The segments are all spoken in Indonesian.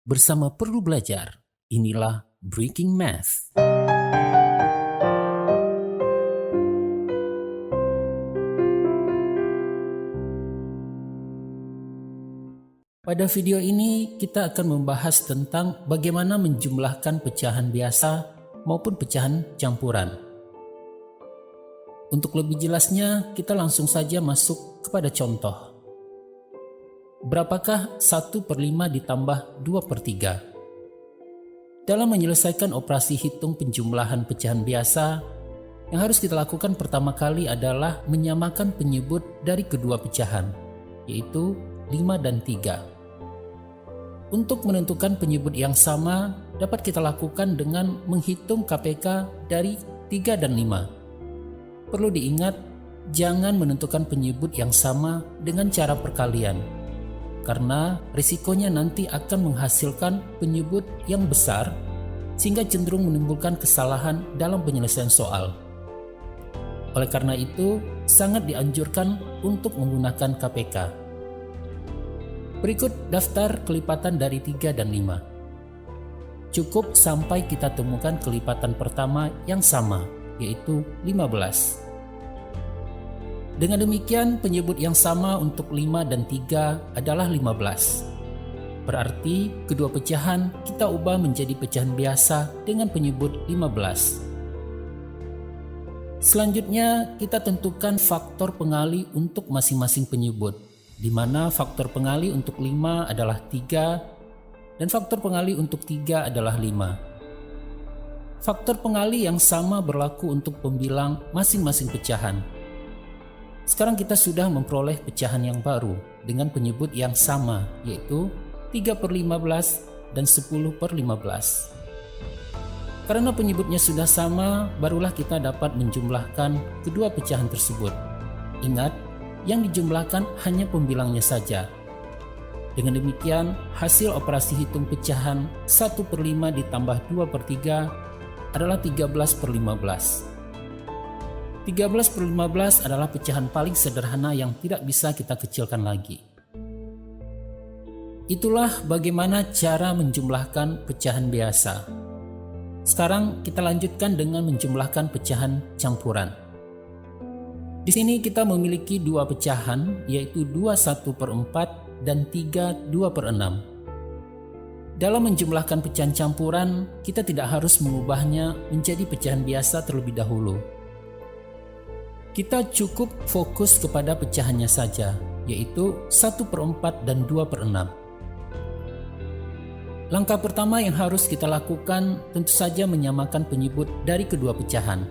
Bersama Perlu Belajar, inilah Breaking Math. Pada video ini kita akan membahas tentang bagaimana menjumlahkan pecahan biasa maupun pecahan campuran. Untuk lebih jelasnya, kita langsung saja masuk kepada contoh. Berapakah 1/5 ditambah 2/3? Dalam menyelesaikan operasi hitung penjumlahan pecahan biasa, yang harus kita lakukan pertama kali adalah menyamakan penyebut dari kedua pecahan, yaitu 5 dan 3. Untuk menentukan penyebut yang sama, dapat kita lakukan dengan menghitung KPK dari 3 dan 5. Perlu diingat, jangan menentukan penyebut yang sama dengan cara perkalian, karena risikonya nanti akan menghasilkan penyebut yang besar sehingga cenderung menimbulkan kesalahan dalam penyelesaian soal. Oleh karena itu, sangat dianjurkan untuk menggunakan KPK. Berikut daftar kelipatan dari 3 dan 5. Cukup sampai kita temukan kelipatan pertama yang sama, yaitu 15. Dengan demikian, penyebut yang sama untuk 5 dan 3 adalah 15. Berarti kedua pecahan kita ubah menjadi pecahan biasa dengan penyebut 15. Selanjutnya, kita tentukan faktor pengali untuk masing-masing penyebut, di mana faktor pengali untuk 5 adalah 3 dan faktor pengali untuk 3 adalah 5. Faktor pengali yang sama berlaku untuk pembilang masing-masing pecahan. Sekarang kita sudah memperoleh pecahan yang baru dengan penyebut yang sama, yaitu 3/15 dan 10/15. Karena penyebutnya sudah sama, barulah kita dapat menjumlahkan kedua pecahan tersebut. Ingat, yang dijumlahkan hanya pembilangnya saja. Dengan demikian, hasil operasi hitung pecahan 1/5 ditambah 2/3 adalah 13/15. 13/15 adalah pecahan paling sederhana yang tidak bisa kita kecilkan lagi. Itulah bagaimana cara menjumlahkan pecahan biasa. Sekarang kita lanjutkan dengan menjumlahkan pecahan campuran. Di sini kita memiliki dua pecahan, yaitu 2 1/4 dan 3 2/6. Dalam menjumlahkan pecahan campuran, kita tidak harus mengubahnya menjadi pecahan biasa terlebih dahulu. Kita cukup fokus kepada pecahannya saja, yaitu 1/4 dan 2/6. Langkah pertama yang harus kita lakukan tentu saja menyamakan penyebut dari kedua pecahan.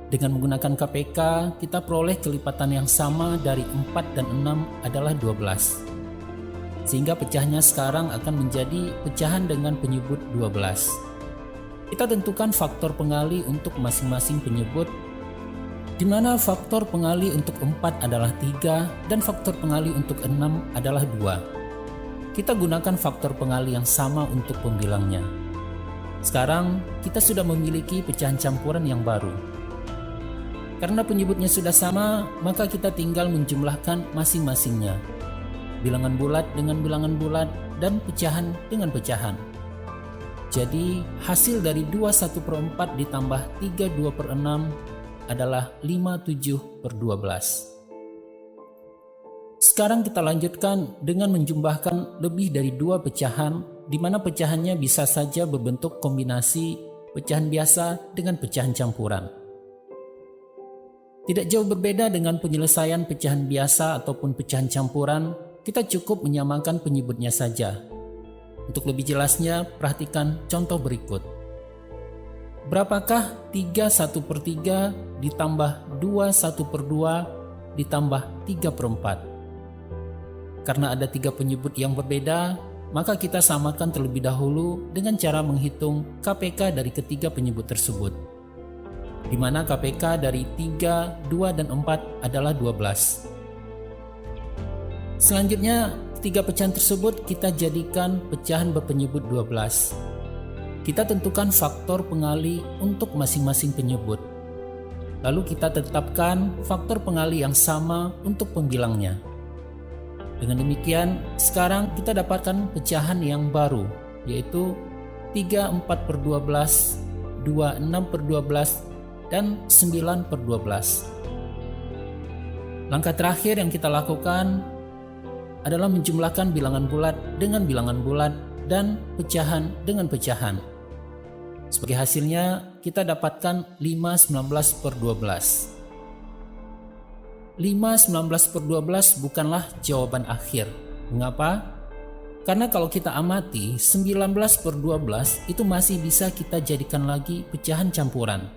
Dengan menggunakan KPK, kita peroleh kelipatan yang sama dari 4 dan 6 adalah 12. Sehingga pecahnya sekarang akan menjadi pecahan dengan penyebut 12. Kita tentukan faktor pengali untuk masing-masing penyebut, di mana faktor pengali untuk 4 adalah 3 dan faktor pengali untuk 6 adalah 2. Kita gunakan faktor pengali yang sama untuk pembilangnya. Sekarang kita sudah memiliki pecahan campuran yang baru. Karena penyebutnya sudah sama, maka kita tinggal menjumlahkan masing-masingnya. Bilangan bulat dengan bilangan bulat dan pecahan dengan pecahan. Jadi hasil dari 2 1/4 ditambah 3 2/6 adalah 57/12. Sekarang kita lanjutkan dengan menjumlahkan lebih dari 2 pecahan, di mana pecahannya bisa saja berbentuk kombinasi pecahan biasa dengan pecahan campuran. Tidak jauh berbeda dengan penyelesaian pecahan biasa ataupun pecahan campuran, kita cukup menyamakan penyebutnya saja. Untuk lebih jelasnya, perhatikan contoh berikut. Berapakah 3 1/3 ditambah 2 1/2 ditambah 3/4? Karena ada 3 penyebut yang berbeda, maka kita samakan terlebih dahulu dengan cara menghitung KPK dari ketiga penyebut tersebut, di mana KPK dari 3, 2, dan 4 adalah 12. Selanjutnya, 3 pecahan tersebut kita jadikan pecahan berpenyebut 12. Kita tentukan faktor pengali untuk masing-masing penyebut. Lalu kita tetapkan faktor pengali yang sama untuk pembilangnya. Dengan demikian, sekarang kita dapatkan pecahan yang baru, yaitu 34/12, 26/12, dan 9/12. Langkah terakhir yang kita lakukan adalah menjumlahkan bilangan bulat dengan bilangan bulat dan pecahan dengan pecahan. Sebagai hasilnya, kita dapatkan 5/19/12. 5/19/12 bukanlah jawaban akhir. Mengapa? Karena kalau kita amati 19/12 itu masih bisa kita jadikan lagi pecahan campuran.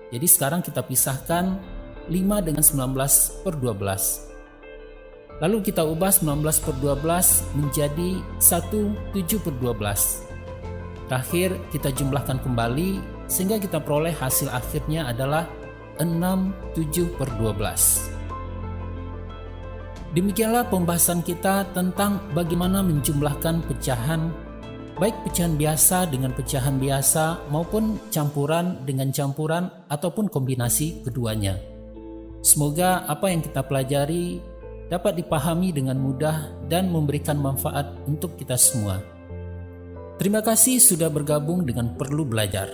Jadi sekarang kita pisahkan 5 dengan 19/12. Lalu kita ubah 19/12 menjadi 17/12. Terakhir kita jumlahkan kembali sehingga kita peroleh hasil akhirnya adalah 6/7/12. Demikianlah pembahasan kita tentang bagaimana menjumlahkan pecahan, baik pecahan biasa dengan pecahan biasa maupun campuran dengan campuran ataupun kombinasi keduanya. Semoga apa yang kita pelajari dapat dipahami dengan mudah dan memberikan manfaat untuk kita semua. Terima kasih sudah bergabung dengan Perlu Belajar.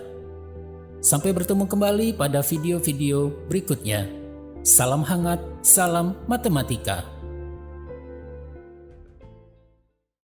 Sampai bertemu kembali pada video-video berikutnya. Salam hangat, salam matematika.